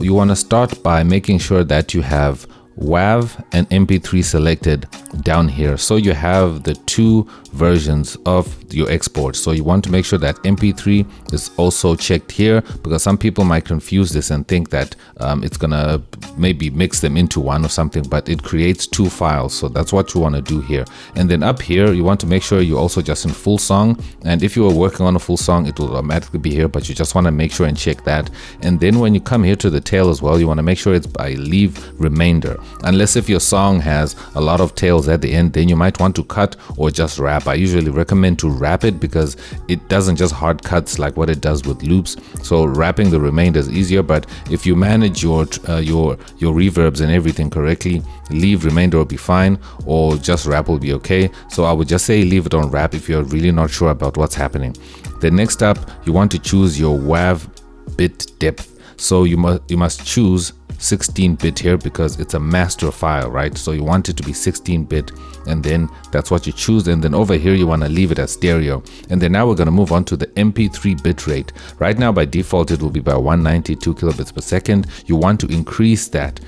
You want to start by making sure that you have WAV and MP3 selected down here, so you have the two versions of your export. So you want to make sure that MP3 is also checked here, because some people might confuse this and think that it's gonna maybe mix them into one or something, but it creates two files. So that's what you want to do here. And then up here you want to make sure you're also just in full song, and if you are working on a full song it will automatically be here, but you just want to make sure and check that. And then when you come here to the tail as well, you want to make sure it's by leave remainder, unless if your song has a lot of tails at the end, then you might want to cut or just wrap. I usually recommend to wrap it because it doesn't just hard cuts like what it does with loops. So wrapping the remainder is easier, but if you manage your reverbs and everything correctly, leave remainder will be fine, or just wrap will be okay. So I would just say leave it on wrap if you're really not sure about what's happening. Then next up, you want to choose your WAV bit depth. So you must choose 16-bit here because it's a master file, right? So you want it to be 16-bit, and then that's what you choose. And then over here you want to leave it as stereo. And then now we're going to move on to the MP3 bit rate. Right now by default it will be by 192 kilobits per second. You want to increase that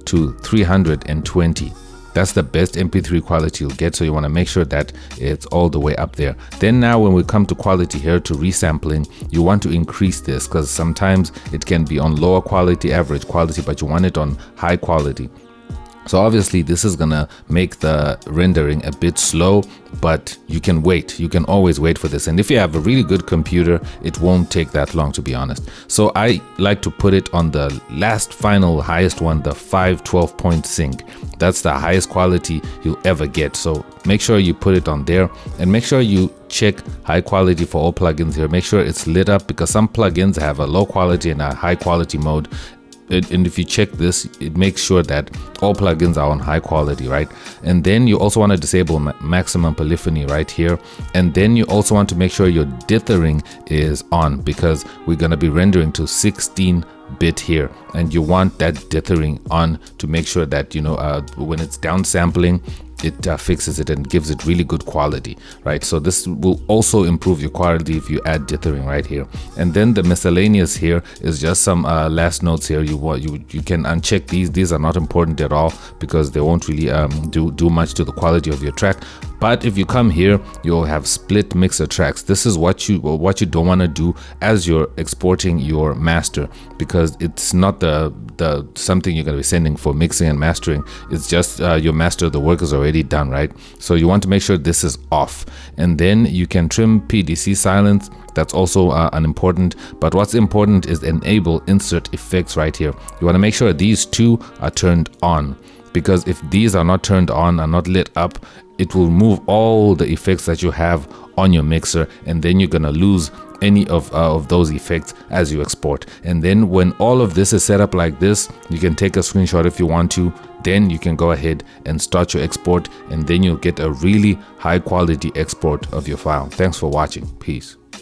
to 320. That's the best MP3 quality you'll get, so you want to make sure that it's all the way up there. Then now when we come to quality here, to resampling, you want to increase this because sometimes it can be on lower quality, average quality, but you want it on high quality. So obviously this is gonna make the rendering a bit slow, but you can wait. You can always wait for this. And if you have a really good computer, it won't take that long, to be honest. So I like to put it on the last final highest one, the 512 point sync. That's the highest quality you'll ever get. So make sure you put it on there, and make sure you check high quality for all plugins here. Make sure it's lit up, because some plugins have a low quality and a high quality mode. And if you check this, it makes sure that all plugins are on high quality, right? And then you also want to disable maximum polyphony right here. And then you also want to make sure your dithering is on, because we're going to be rendering to 16-bit here, and you want that dithering on to make sure that, you know, when it's downsampling, it fixes it and gives it really good quality, right? So this will also improve your quality if you add dithering right here. And then the miscellaneous here is just some last notes here. You can uncheck these are not important at all, because they won't really do much to the quality of your track. But if you come here, you'll have split mixer tracks. This is what you don't want to do as you're exporting your master, because it's not the something you're going to be sending for mixing and mastering. It's just your master, the work is already done, right? So you want to make sure this is off. And then you can trim PDC silence. That's also unimportant, but what's important is enable insert effects right here. You want to make sure these two are turned on, because if these are not turned on, are not lit up, it will move all the effects that you have on your mixer, and then you're gonna lose any of those effects as you export. And then when all of this is set up like this, you can take a screenshot if you want to. Then you can go ahead and start your export, and then you'll get a really high quality export of your file. Thanks for watching. Peace.